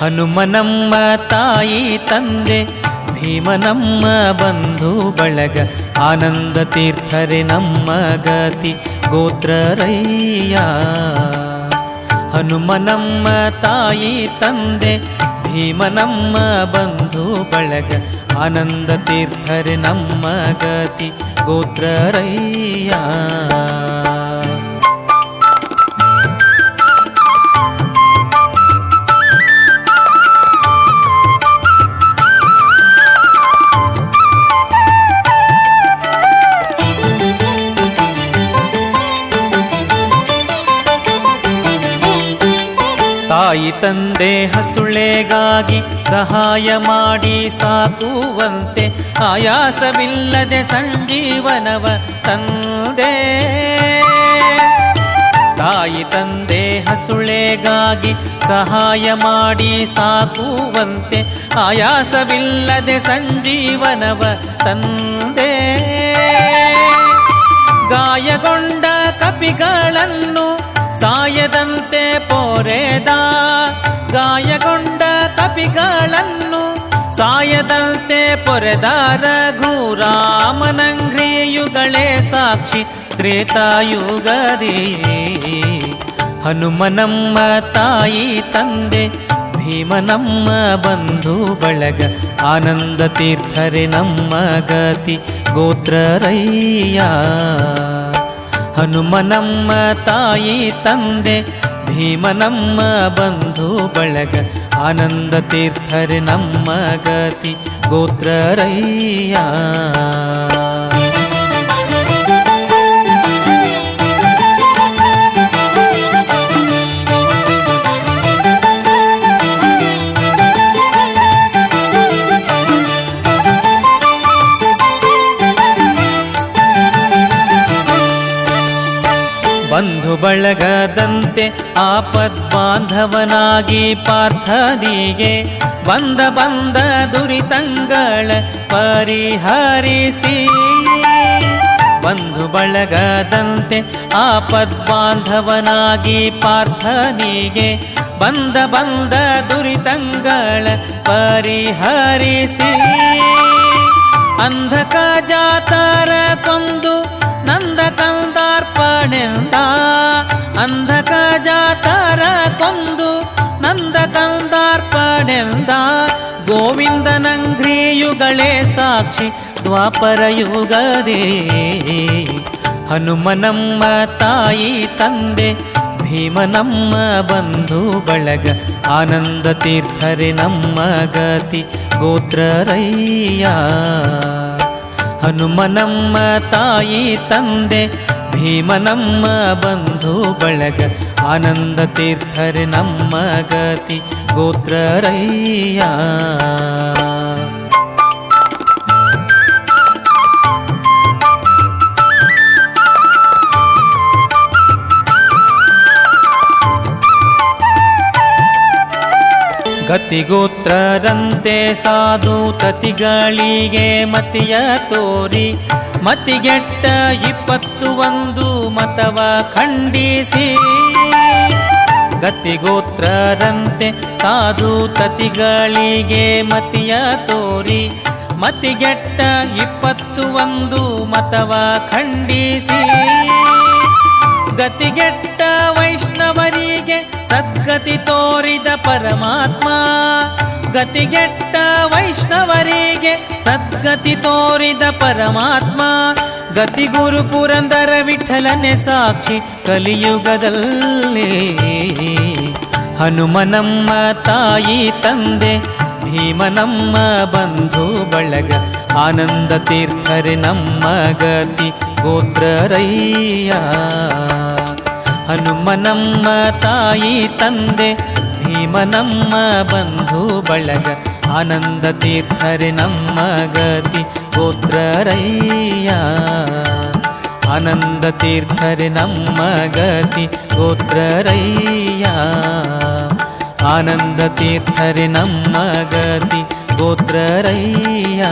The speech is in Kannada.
ಹನುಮನಮ್ಮ ತಾಯಿ ತಂದೆ ಭೀಮನಮ್ಮ ಬಂಧು ಬಳಗ ಆನಂದ ತೀರ್ಥರೆ ನಮ್ಮ ಗತಿ ಗೋತ್ರರಯ್ಯ. ಹನುಮನಮ್ಮ ತಾಯಿ ತಂದೆ ಭೀಮನಮ್ಮ ಬಂಧು ಬಳಗ ಆನಂದ ತೀರ್ಥರೆ ನಮ್ಮ ಗತಿ ಗೋತ್ರರಯ್ಯ. ತಾಯಿ ತಂದೆ ಹಸುಳೆಗಾಗಿ ಸಹಾಯ ಮಾಡಿ ಸಾಕುವಂತೆ ಆಯಾಸವಿಲ್ಲದೆ ಸಂಜೀವನವ ತಂದೆ. ತಾಯಿ ತಂದೆ ಹಸುಳೆಗಾಗಿ ಸಹಾಯ ಮಾಡಿ ಸಾಕುವಂತೆ ಆಯಾಸವಿಲ್ಲದೆ ಸಂಜೀವನವ ತಂದೆ. ಗಾಯಗೊಂಡ ಕಪಿಗಳನ್ನು ಸಾಯದಂತೆ ಪೊರೆದ, ಗಾಯಗೊಂಡ ಕಪಿಗಳನ್ನು ಸಾಯದಂತೆ ಪೊರೆದ ರಘುರಾಮನಂಘ್ರಿಯುಗಳೇ ಸಾಕ್ಷಿ ತ್ರೇತಾಯುಗದಿ. ಹನುಮನಮ್ಮ ತಾಯಿ ತಂದೆ ಭೀಮನಮ್ಮ ಬಂಧು ಬಳಗ ಆನಂದ ತೀರ್ಥರೆ ನಮ್ಮ ಗತಿ ಗೋತ್ರರಯ್ಯ. ಹನುಮನಮ್ಮ ತಾಯಿ ತಂದೆ ಭೀಮನಮ್ಮ ಬಂಧು ಬಳಗ ಆನಂದ ತೀರ್ಥರೆ ನಮ್ಮ ಗತಿ ಗೋತ್ರರಯ್ಯ. ಬಂಧು ಬಳಗದಂತೆ ಆಪದ್ಬಾಂಧವನಾಗಿ ಪಾರ್ಥನಿಗೆ ಬಂದ ದುರಿತಂಗಳ ಪರಿಹರಿಸಿ. ಬಂಧು ಬಳಗದಂತೆ ಆಪದ್ಬಾಂಧವನಾಗಿ ಪಾರ್ಥನಿಗೆ ಬಂದ ದುರಿತಂಗಳ ಪರಿಹರಿಸಿ. ಅಂಧಕ ಜಾತರ ಕೊಂದು ನಂದ ಕಂದಾರ್ಪಣೆಂದ, ಅಂಧಕ ಜಾತರ ಕೊಂದು ನಂದ ಕಂದಾರ್ಪಣೆಂದ. ಗೋವಿಂದನಂಘ್ರಿಯುಗಳೇ ಸಾಕ್ಷಿ ದ್ವಾಪರ ಯುಗದೇ. ಹನುಮನಮ್ಮ ತಾಯಿ ತಂದೆ ಭೀಮನಮ್ಮ ಬಂಧು ಬಳಗ ಆನಂದ ತೀರ್ಥರೆ ನಮ್ಮ ಗತಿ ಗೋತ್ರರಯ್ಯ. ಹನುಮನಮ್ಮ ತಾಯಿ ತಂದೆ ಭೀಮನಮ್ಮ ಬಂಧು ಬಳಗ ಆನಂದ ತೀರ್ಥರೆ ನಮ್ಮ ಗತಿ ಗೋತ್ರರಯ್ಯ. ಗತಿಗೋತ್ರರಂತೆ ಸಾಧು ತತಿಗಳಿಗೆ ಮತಿಯ ತೋರಿ ಮತಿಗೆಟ್ಟ 21 ಮತವ ಖಂಡಿಸಿ. ಗತಿಗೋತ್ರರಂತೆ ಸಾಧು ತತಿಗಳಿಗೆ ಮತಿಯ ತೋರಿ ಮತಿಗೆಟ್ಟ 21 ಮತವ ಖಂಡಿಸಿ. ಗತಿಗೆಟ್ಟ ವೈಷ್ಣವರಿಗೆ ಸದ್ಗತಿ ತೋರಿದ ಪರಮಾತ್ಮ. ಗತಿಗೆಟ್ಟ ವೈಷ್ಣವರಿಗೆ ಸದ್ಗತಿ ತೋರಿದ ಪರಮಾತ್ಮ. ಗತಿಗುರು ಪುರಂದರ ವಿಠಲನೆ ಸಾಕ್ಷಿ ಕಲಿಯುಗದಲ್ಲಿ. ಹನುಮನಮ್ಮ ತಾಯಿ ತಂದೆ ಭೀಮನಮ್ಮ ಬಂಧು ಬಳಗ ಆನಂದ ತೀರ್ಥರೆ ನಮ್ಮ ಗತಿ ಗೋತ್ರರಯ್ಯ. ಹನುಮನಮ್ಮ ತಾಯಿ ತಂದೆ ಭೀಮನಮ್ಮ ಬಂಧು ಬಳಗ ಆನಂದ ತೀರ್ಥರೆ ನಮ್ಮ ಗತಿ ಗೋತ್ರರಯ್ಯ. ಆನಂದ ತೀರ್ಥರೆ ನಮ್ಮ ಗತಿ ಗೋತ್ರರಯ್ಯ. ಆನಂದ ತೀರ್ಥರೆ ನಮ್ಮ ಗತಿ ಗೋತ್ರರಯ್ಯ.